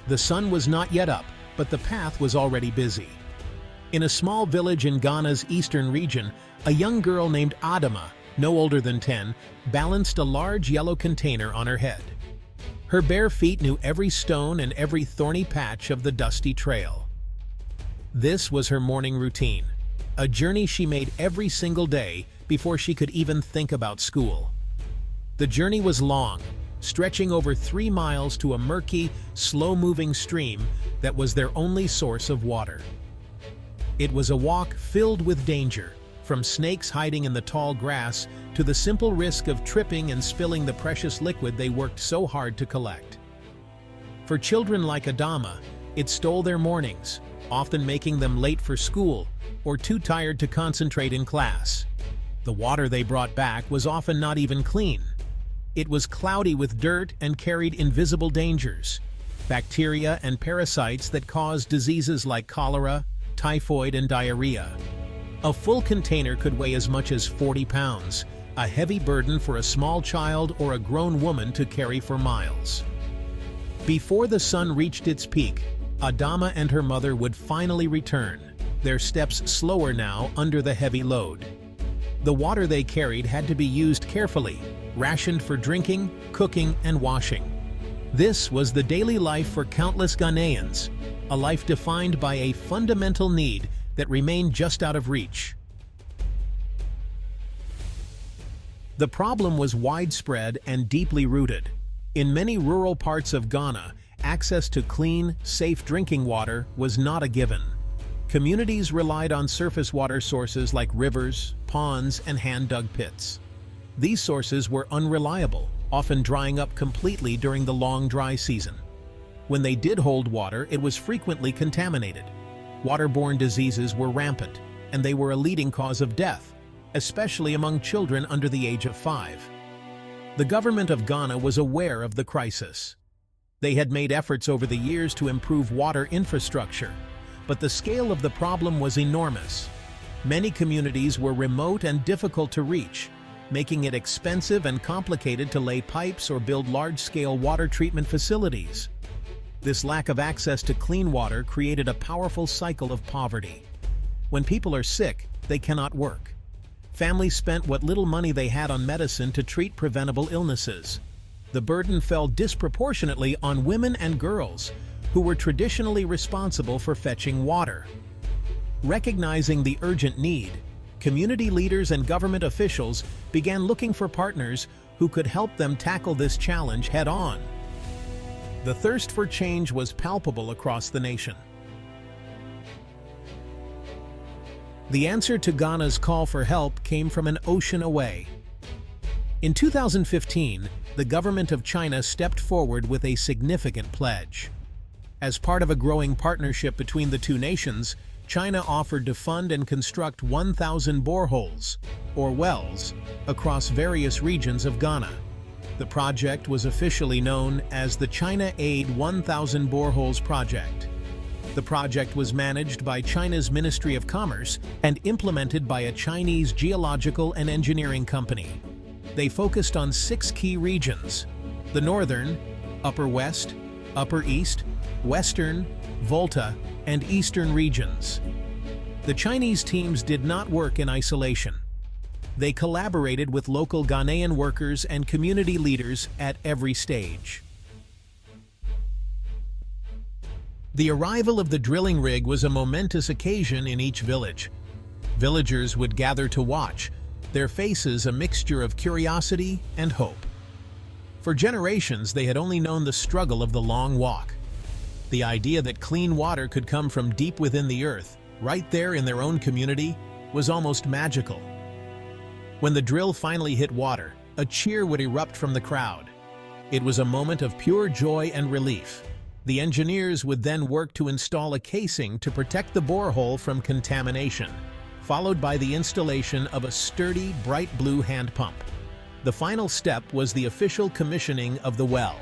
The sun was not yet up, but the path was already busy. In a small village in Ghana's eastern region, a young girl named Adama, no older than 10, balanced a large yellow container on her head. Her bare feet knew every stone and every thorny patch of the dusty trail. This was her morning routine, a journey she made every single day before she could even think about school. The journey was long, stretching over 3 miles to a murky, slow-moving stream that was their only source of water. It was a walk filled with danger, from snakes hiding in the tall grass to the simple risk of tripping and spilling the precious liquid they worked so hard to collect. For children like Adama, it stole their mornings, often making them late for school or too tired to concentrate in class. The water they brought back was often not even clean. It was cloudy with dirt and carried invisible dangers, bacteria and parasites that caused diseases like cholera, typhoid, and diarrhea. A full container could weigh as much as 40 pounds, a heavy burden for a small child or a grown woman to carry for miles. Before the sun reached its peak, Adama and her mother would finally return, their steps slower now under the heavy load. The water they carried had to be used carefully, rationed for drinking, cooking, and washing. This was the daily life for countless Ghanaians, a life defined by a fundamental need that remained just out of reach. The problem was widespread and deeply rooted. In many rural parts of Ghana, access to clean, safe drinking water was not a given. Communities relied on surface water sources like rivers, ponds, and hand-dug pits. These sources were unreliable, often drying up completely during the long dry season. When they did hold water, it was frequently contaminated. Waterborne diseases were rampant, and they were a leading cause of death, especially among children under the age of 5. The government of Ghana was aware of the crisis. They had made efforts over the years to improve water infrastructure, but the scale of the problem was enormous. Many communities were remote and difficult to reach, making it expensive and complicated to lay pipes or build large-scale water treatment facilities. This lack of access to clean water created a powerful cycle of poverty. When people are sick, they cannot work. Families spent what little money they had on medicine to treat preventable illnesses. The burden fell disproportionately on women and girls, who were traditionally responsible for fetching water. Recognizing the urgent need, community leaders and government officials began looking for partners who could help them tackle this challenge head-on. The thirst for change was palpable across the nation. The answer to Ghana's call for help came from an ocean away. In 2015, the government of China stepped forward with a significant pledge. As part of a growing partnership between the two nations, China offered to fund and construct 1,000 boreholes, or wells, across various regions of Ghana. The project was officially known as the China Aid 1,000 Boreholes Project. The project was managed by China's Ministry of Commerce and implemented by a Chinese geological and engineering company. They focused on 6 key regions: the northern, upper west, upper east, western, Volta, and eastern regions. The Chinese teams did not work in isolation. They collaborated with local Ghanaian workers and community leaders at every stage. The arrival of the drilling rig was a momentous occasion in each village. Villagers would gather to watch, their faces a mixture of curiosity and hope. For generations, they had only known the struggle of the long walk. The idea that clean water could come from deep within the earth, right there in their own community, was almost magical. When the drill finally hit water, a cheer would erupt from the crowd. It was a moment of pure joy and relief. The engineers would then work to install a casing to protect the borehole from contamination, followed by the installation of a sturdy, bright blue hand pump. The final step was the official commissioning of the well.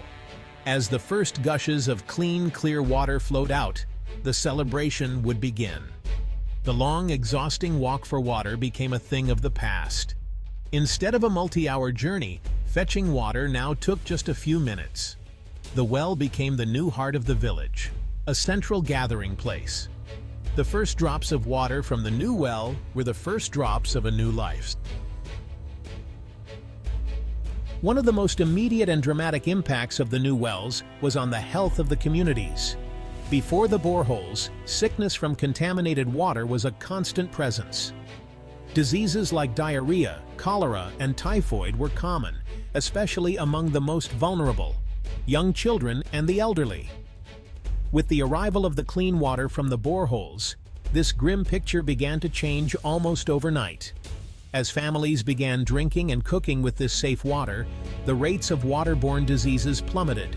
As the first gushes of clean, clear water flowed out, the celebration would begin. The long, exhausting walk for water became a thing of the past. Instead of a multi-hour journey, fetching water now took just a few minutes. The well became the new heart of the village, a central gathering place. The first drops of water from the new well were the first drops of a new life. One of the most immediate and dramatic impacts of the new wells was on the health of the communities. Before the boreholes, sickness from contaminated water was a constant presence. Diseases like diarrhea, cholera, and typhoid were common, especially among the most vulnerable, young children and the elderly. With the arrival of the clean water from the boreholes, this grim picture began to change almost overnight. As families began drinking and cooking with this safe water, the rates of waterborne diseases plummeted.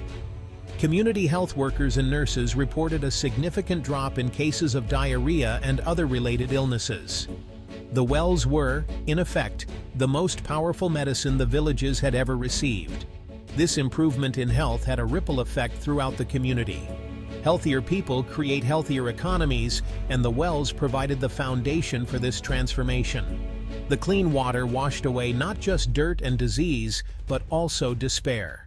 Community health workers and nurses reported a significant drop in cases of diarrhea and other related illnesses. The wells were, in effect, the most powerful medicine the villages had ever received. This improvement in health had a ripple effect throughout the community. Healthier people create healthier economies, and the wells provided the foundation for this transformation. The clean water washed away not just dirt and disease, but also despair.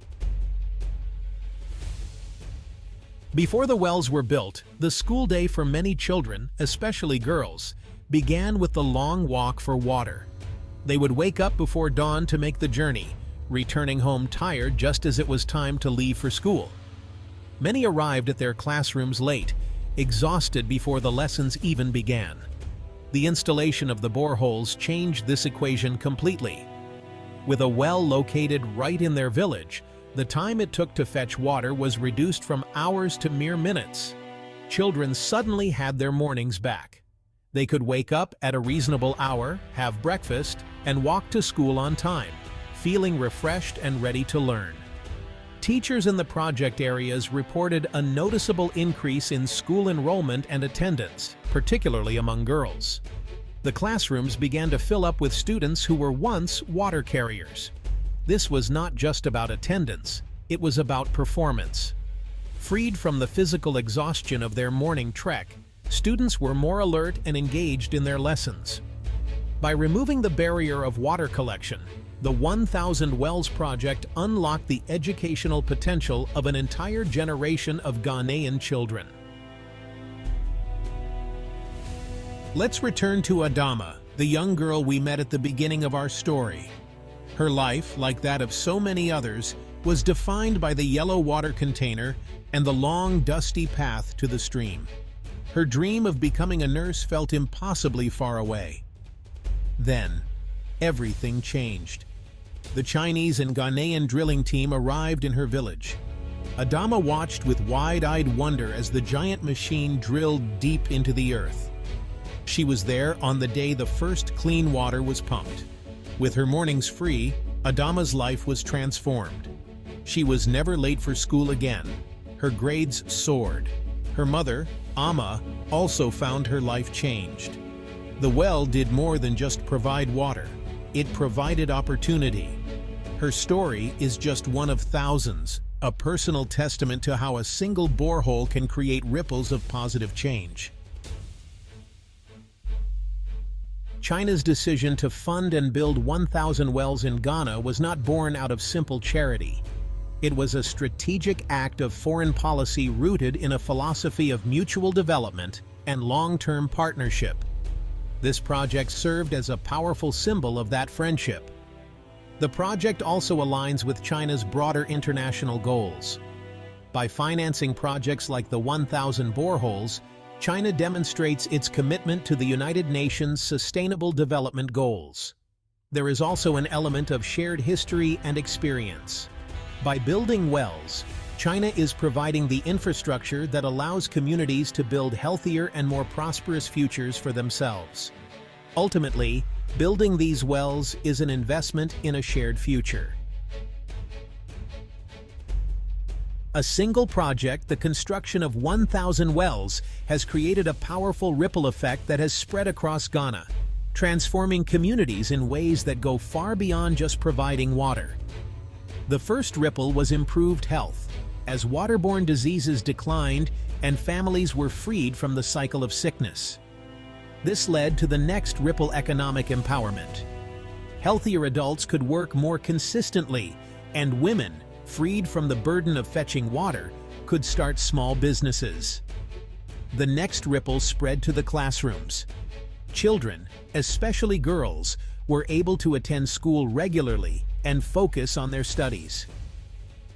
Before the wells were built, the school day for many children, especially girls, began with the long walk for water. They would wake up before dawn to make the journey, returning home tired just as it was time to leave for school. Many arrived at their classrooms late, exhausted before the lessons even began. The installation of the boreholes changed this equation completely. With a well located right in their village, the time it took to fetch water was reduced from hours to mere minutes. Children suddenly had their mornings back. They could wake up at a reasonable hour, have breakfast, and walk to school on time, feeling refreshed and ready to learn. Teachers in the project areas reported a noticeable increase in school enrollment and attendance, particularly among girls. The classrooms began to fill up with students who were once water carriers. This was not just about attendance, it was about performance. Freed from the physical exhaustion of their morning trek, students were more alert and engaged in their lessons. By removing the barrier of water collection, the 1,000 Wells project unlocked the educational potential of an entire generation of Ghanaian children. Let's return to Adama, the young girl we met at the beginning of our story. Her life, like that of so many others, was defined by the yellow water container and the long, dusty path to the stream. Her dream of becoming a nurse felt impossibly far away. Then, everything changed. The Chinese and Ghanaian drilling team arrived in her village. Adama watched with wide-eyed wonder as the giant machine drilled deep into the earth. She was there on the day the first clean water was pumped. With her mornings free, Adama's life was transformed. She was never late for school again. Her grades soared. Her mother, Amma, also found her life changed. The well did more than just provide water. It provided opportunity. Her story is just one of thousands, a personal testament to how a single borehole can create ripples of positive change. China's decision to fund and build 1,000 wells in Ghana was not born out of simple charity. It was a strategic act of foreign policy rooted in a philosophy of mutual development and long-term partnership. This project served as a powerful symbol of that friendship. The project also aligns with China's broader international goals. By financing projects like the 1,000 boreholes, China demonstrates its commitment to the United Nations Sustainable Development Goals. There is also an element of shared history and experience. By building wells, China is providing the infrastructure that allows communities to build healthier and more prosperous futures for themselves. Ultimately, building these wells is an investment in a shared future. A single project, the construction of 1,000 wells, has created a powerful ripple effect that has spread across Ghana, transforming communities in ways that go far beyond just providing water. The first ripple was improved health, as waterborne diseases declined and families were freed from the cycle of sickness. This led to the next ripple: economic empowerment. Healthier adults could work more consistently, and women, freed from the burden of fetching water, could start small businesses. The next ripple spread to the classrooms. Children, especially girls, were able to attend school regularly and focus on their studies.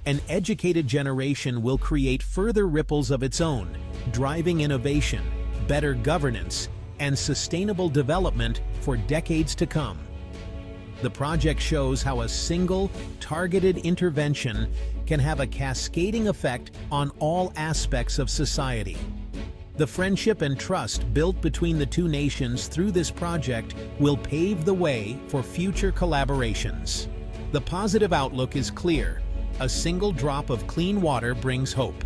An educated generation will create further ripples of its own, driving innovation, better governance, and sustainable development for decades to come. The project shows how a single, targeted intervention can have a cascading effect on all aspects of society. The friendship and trust built between the two nations through this project will pave the way for future collaborations. The positive outlook is clear. A single drop of clean water brings hope.